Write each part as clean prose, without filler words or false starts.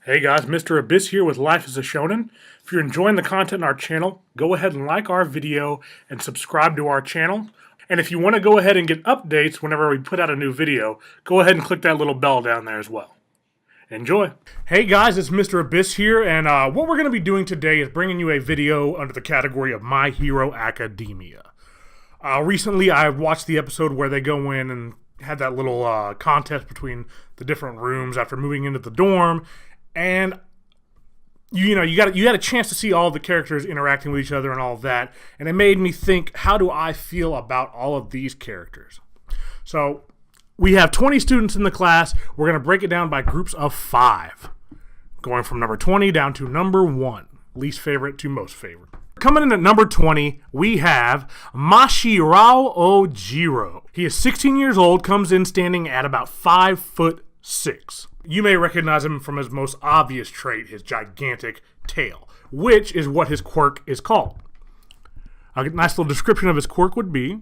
Hey guys, Mr. Abyss here with Life is a Shonen. If you're enjoying the content on our channel, go ahead and like our video and subscribe to our channel. And if you want to go ahead and get updates whenever we put out a new video, go ahead and click that little bell down there as well. Enjoy. Hey guys, it's Mr. Abyss here, and what we're going to be doing today is bringing you a video under the category of My Hero Academia. Recently, I watched the episode where they go in and had that little contest between the different rooms after moving into the dorm, and you got a chance to see all the characters interacting with each other and all of that, and it made me think, how do I feel about all of these characters? So we have 20 students in the class. We're going to break it down by groups of 5, going from number 20 down to number 1, least favorite to most favorite. Coming in at number 20, we have Mashirao Ojiro. He is 16 years old, comes in standing at about 5'6". You may recognize him from his most obvious trait, his gigantic tail, which is what his quirk is called. A nice little description of his quirk would be,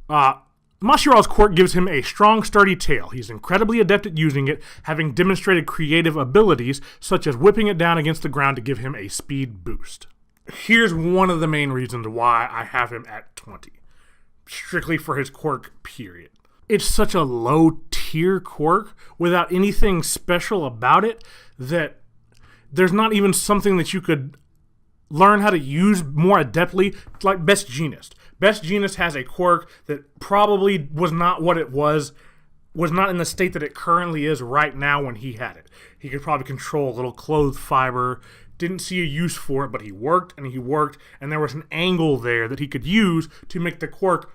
Mashirao's quirk gives him a strong, sturdy tail. He's incredibly adept at using it, having demonstrated creative abilities, such as whipping it down against the ground to give him a speed boost. Here's one of the main reasons why I have him at 20. Strictly for his quirk, period. It's such a low-tier quirk without anything special about it that there's not even something that you could learn how to use more adeptly, like Best Jeanist. Best Jeanist has a quirk that probably was not what it was not in the state that it currently is right now when he had it. He could probably control a little cloth fiber. Didn't see a use for it, but he worked, and there was an angle there that he could use to make the quirk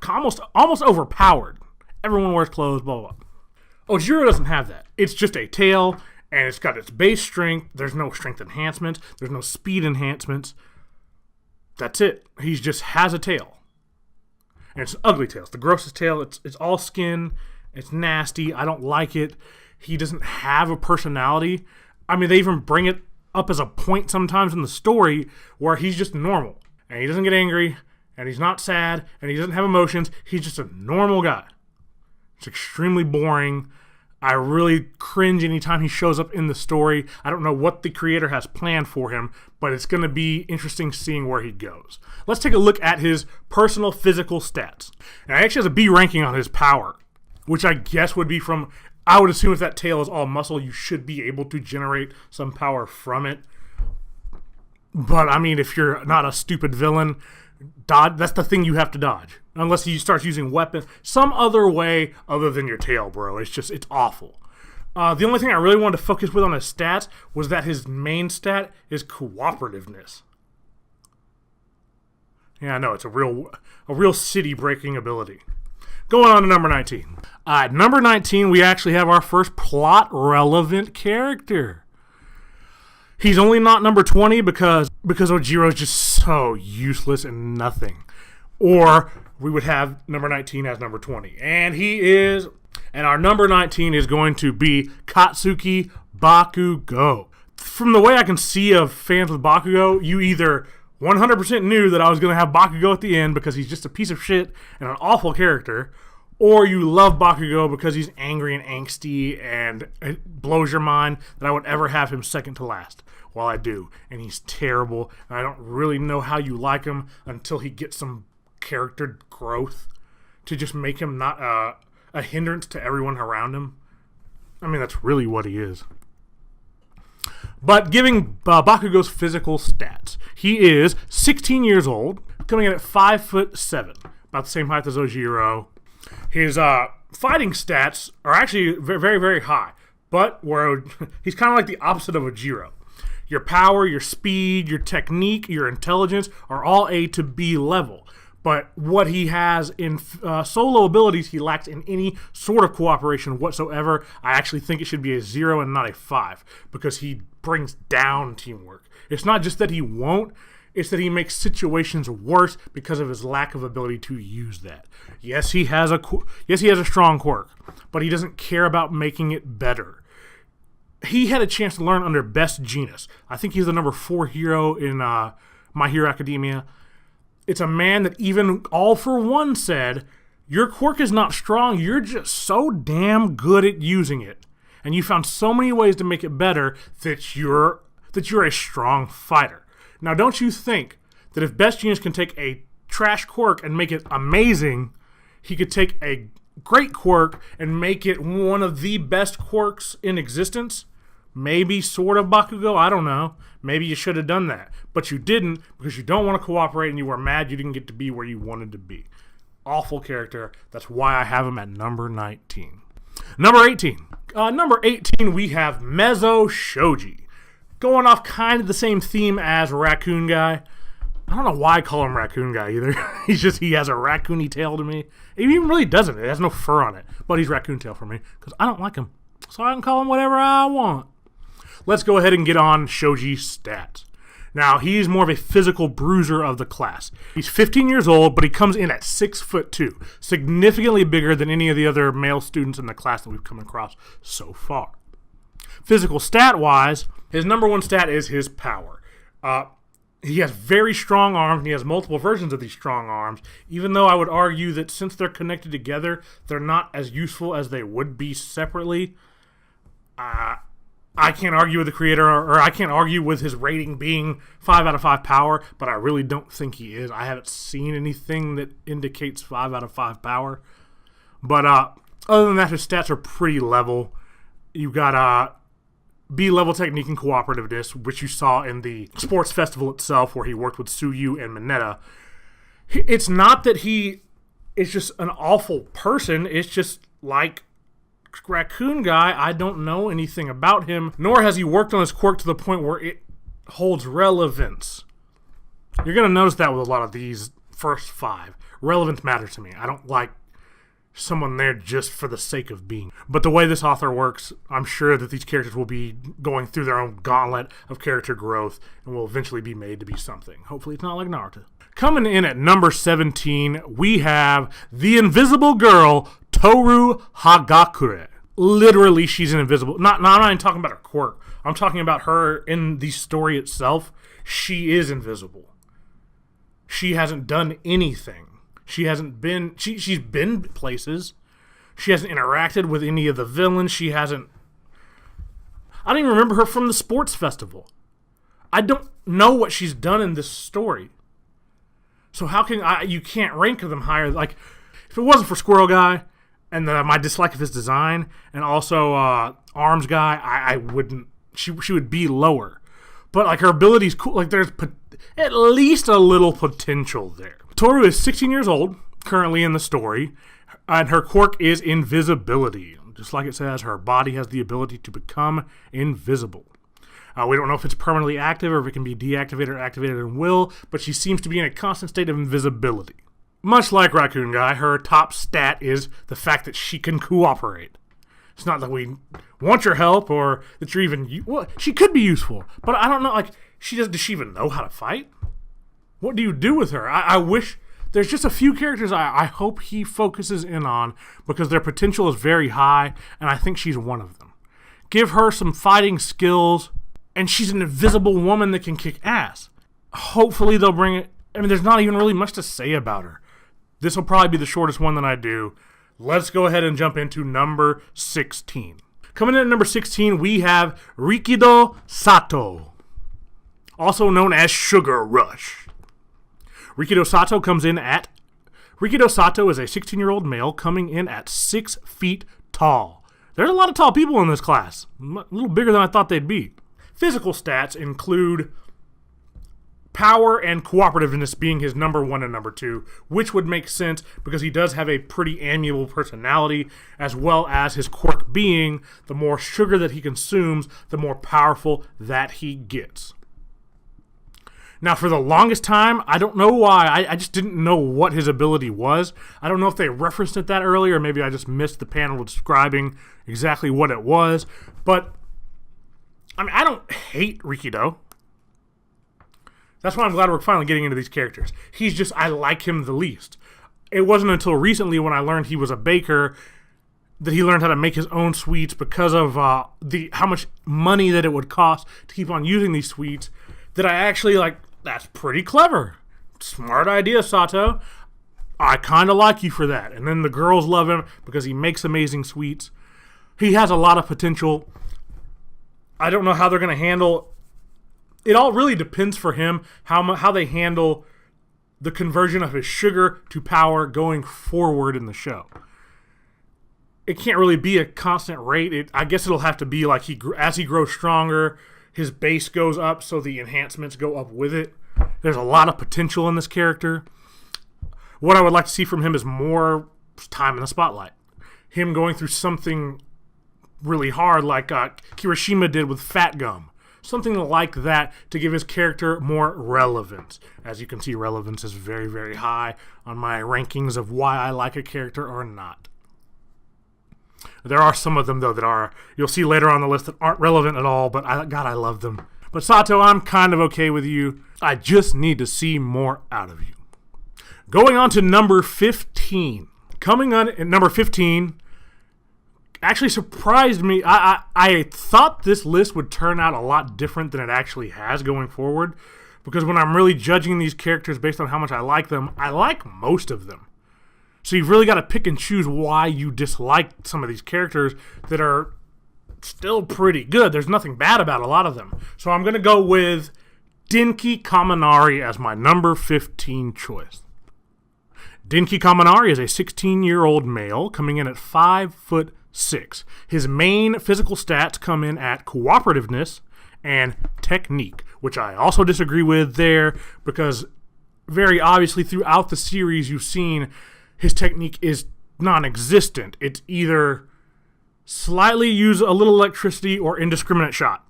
almost overpowered. Everyone wears clothes, blah, blah, blah. Ojiro doesn't have that. It's just a tail, and it's got its base strength. There's no strength enhancements. There's no speed enhancements. That's it. He just has a tail. And it's an ugly tail. It's the grossest tail. It's all skin. It's nasty. I don't like it. He doesn't have a personality. I mean, they even bring it up as a point sometimes in the story where he's just normal. And he doesn't get angry, and he's not sad, and he doesn't have emotions. He's just a normal guy. It's extremely boring. I really cringe anytime he shows up in the story. I don't know what the creator has planned for him, but it's going to be interesting seeing where he goes. Let's take a look at his personal physical stats. And I actually has a B ranking on his power, which I guess would be from, I would assume if that tail is all muscle, you should be able to generate some power from it. But, I mean, if you're not a stupid villain, dodge, that's the thing you have to dodge. Unless he starts using weapons, some other way other than your tail, bro. It's awful. The only thing I really wanted to focus with on his stats was that his main stat is cooperativeness. Yeah, I know, it's a real city-breaking ability. Going on to number 19. At number 19, we actually have our first plot-relevant character. He's only not number 20 because Ojiro is just so useless and nothing. Or we would have number 19 as number 20. And our number 19 is going to be Katsuki Bakugo. From the way I can see of fans with Bakugo, you either 100% knew that I was going to have Bakugo at the end because he's just a piece of shit and an awful character, or you love Bakugo because he's angry and angsty and it blows your mind that I would ever have him second to last. Well, I do, and he's terrible, and I don't really know how you like him until he gets some character growth to just make him not a hindrance to everyone around him. I mean, that's really what he is. But giving Bakugo's physical stats, he is 16 years old, coming in at 5'7", about the same height as Ojiro. His fighting stats are actually very, very high, but where he's kind of like the opposite of Ojiro. Your power, your speed, your technique, your intelligence are all A to B level. But what he has in solo abilities, he lacks in any sort of cooperation whatsoever. I actually think it should be a 0 and not a 5 because he brings down teamwork. It's not just that he won't, it's that he makes situations worse because of his lack of ability to use that. Yes, he has a strong quirk, but he doesn't care about making it better. He had a chance to learn under Best Jeanist. I think he's the number 4 hero in My Hero Academia. It's a man that even All For One said, your quirk is not strong, you're just so damn good at using it. and you found so many ways to make it better that you're a strong fighter. Now, don't you think that if Best Jeanist can take a trash quirk and make it amazing, he could take a great quirk and make it one of the best quirks in existence? Maybe sort of Bakugo, I don't know. Maybe you should have done that. But you didn't because you don't want to cooperate and you were mad you didn't get to be where you wanted to be. Awful character. That's why I have him at number 19. Number 18. Number 18, we have Mezzo Shoji. Going off kind of the same theme as Raccoon Guy. I don't know why I call him Raccoon Guy either. He has a raccoony tail to me. He even really doesn't. It has no fur on it. But he's Raccoon Tail for me because I don't like him. So I can call him whatever I want. Let's go ahead and get on Shoji's stats. Now, he's more of a physical bruiser of the class. He's 15 years old, but he comes in at 6'2", significantly bigger than any of the other male students in the class that we've come across so far. Physical stat-wise, his number one stat is his power. He has very strong arms, and he has multiple versions of these strong arms, even though I would argue that since they're connected together, they're not as useful as they would be separately. I can't argue with the creator, or I can't argue with his rating being 5 out of 5 power, but I really don't think he is. I haven't seen anything that indicates 5 out of 5 power. But other than that, his stats are pretty level. You got B-level technique and cooperativeness, which you saw in the sports festival itself, where he worked with Tsuyu and Mineta. It's not that he is just an awful person. It's just like Raccoon Guy, I don't know anything about him, nor has he worked on his quirk to the point where it holds relevance. You're going to notice that with a lot of these first 5. Relevance matters to me. I don't like someone there just for the sake of being. But the way this author works, I'm sure that these characters will be going through their own gauntlet of character growth and will eventually be made to be something. Hopefully it's not like Naruto. Coming in at number 17, we have the Invisible Girl, Toru Hagakure. Literally, she's an invisible... I'm not even talking about her quirk. I'm talking about her in the story itself. She is invisible. She hasn't done anything. She hasn't been... She's been places. She hasn't interacted with any of the villains. She hasn't... I don't even remember her from the sports festival. I don't know what she's done in this story. So how can you can't rank them higher? Like, if it wasn't for Squirrel Guy and my dislike of his design, and also Arms Guy, I wouldn't. She would be lower. But like her ability's cool. Like there's at least a little potential there. Toru is 16 years old currently in the story, and her quirk is invisibility. Just like it says, her body has the ability to become invisible. We don't know if it's permanently active or if it can be deactivated or activated in will, but she seems to be in a constant state of invisibility. Much like Raccoon Guy, her top stat is the fact that she can cooperate. It's not that we want your help or that you're even... Well, she could be useful, but I don't know, like, does she even know how to fight? What do you do with her? I wish... There's just a few characters I hope he focuses in on because their potential is very high, and I think she's one of them. Give her some fighting skills... And she's an invisible woman that can kick ass. Hopefully they'll bring it... I mean, there's not even really much to say about her. This will probably be the shortest one that I do. Let's go ahead and jump into number 16. Coming in at number 16, we have Rikido Sato, also known as Sugar Rush. Rikido Sato is a 16-year-old male coming in at 6 feet tall. There's a lot of tall people in this class. A little bigger than I thought they'd be. Physical stats include power and cooperativeness being his number 1 and number 2, which would make sense because he does have a pretty amiable personality, as well as his quirk being the more sugar that he consumes, the more powerful that he gets. Now, for the longest time, I don't know why, I just didn't know what his ability was. I don't know if they referenced it that early, or maybe I just missed the panel describing exactly what it was, but I mean, I don't hate Rikido. That's why I'm glad we're finally getting into these characters. He's just, I like him the least. It wasn't until recently when I learned he was a baker that he learned how to make his own sweets because of how much money that it would cost to keep on using these sweets that I actually that's pretty clever. Smart idea, Sato. I kind of like you for that. And then the girls love him because he makes amazing sweets. He has a lot of potential. I don't know how they're going to handle. It all really depends for him how they handle the conversion of his sugar to power going forward in the show. It can't really be a constant rate. I guess it'll have to be like as he grows stronger, his base goes up, so the enhancements go up with it. There's a lot of potential in this character. What I would like to see from him is more time in the spotlight. Him going through something really hard like Kirishima did with Fat Gum. Something like that to give his character more relevance. As you can see, relevance is very, very high on my rankings of why I like a character or not. There are some of them, though, that are, you'll see later on the list, that aren't relevant at all, but God, I love them. But Sato, I'm kind of okay with you. I just need to see more out of you. Going on to number 15. Coming on at number 15, actually surprised me. I thought this list would turn out a lot different than it actually has going forward, because when I'm really judging these characters based on how much I like them, I like most of them. So you've really got to pick and choose why you dislike some of these characters that are still pretty good. There's nothing bad about a lot of them. So I'm going to go with Denki Kaminari as my number 15 choice. Denki Kaminari is a 16-year-old male coming in at 5'6". His main physical stats come in at cooperativeness and technique, which I also disagree with there, because very obviously throughout the series you've seen his technique is non-existent. It's either slightly use a little electricity or indiscriminate shot.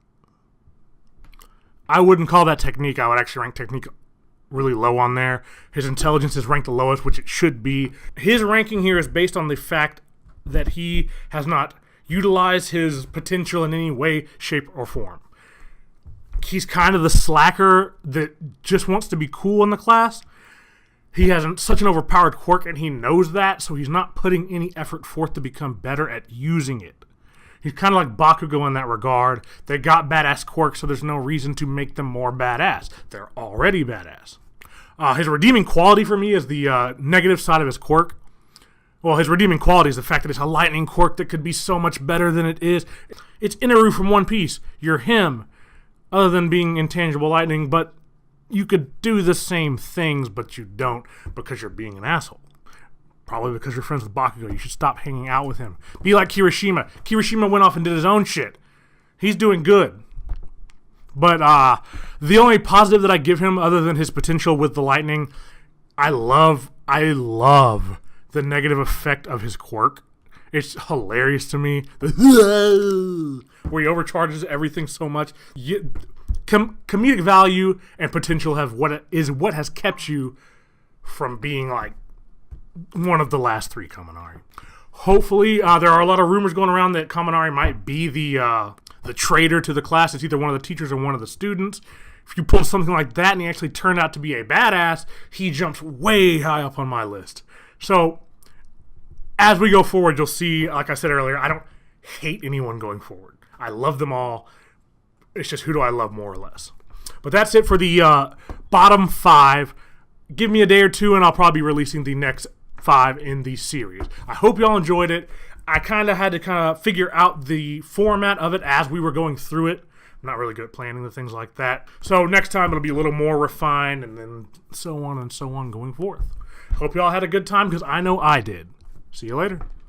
I wouldn't call that technique. I would actually rank technique really low on there. His intelligence is ranked the lowest, which it should be. His ranking here is based on the fact that he has not utilized his potential in any way, shape, or form. He's kind of the slacker that just wants to be cool in the class. He has such an overpowered quirk, and he knows that, so he's not putting any effort forth to become better at using it. He's kind of like Bakugo in that regard. They got badass quirks, so there's no reason to make them more badass. They're already badass. His redeeming quality for me is the negative side of his quirk. Well, his redeeming quality is the fact that it's a lightning quirk that could be so much better than it is. It's Inaru from One Piece. You're him, other than being intangible lightning, but you could do the same things, but you don't because you're being an asshole. Probably because you're friends with Bakugo. You should stop hanging out with him. Be like Kirishima. Kirishima went off and did his own shit. He's doing good. But the only positive that I give him, other than his potential with the lightning, I love the negative effect of his quirk. It's hilarious to me. Where he overcharges everything so much. Comedic value and potential have what has kept you from being like one of the last three Kaminari. Hopefully, there are a lot of rumors going around that Kaminari might be the traitor to the class. It's either one of the teachers or one of the students. If you pull something like that and he actually turned out to be a badass, he jumps way high up on my list. So, as we go forward, you'll see, like I said earlier, I don't hate anyone going forward. I love them all. It's just who do I love more or less. But that's it for the bottom 5. Give me a day or two and I'll probably be releasing the next 5 in the series. I hope y'all enjoyed it. I kind of had to figure out the format of it as we were going through it. I'm not really good at planning the things like that. So next time it'll be a little more refined, and then so on and so on going forth. Hope y'all had a good time, because I know I did. See you later.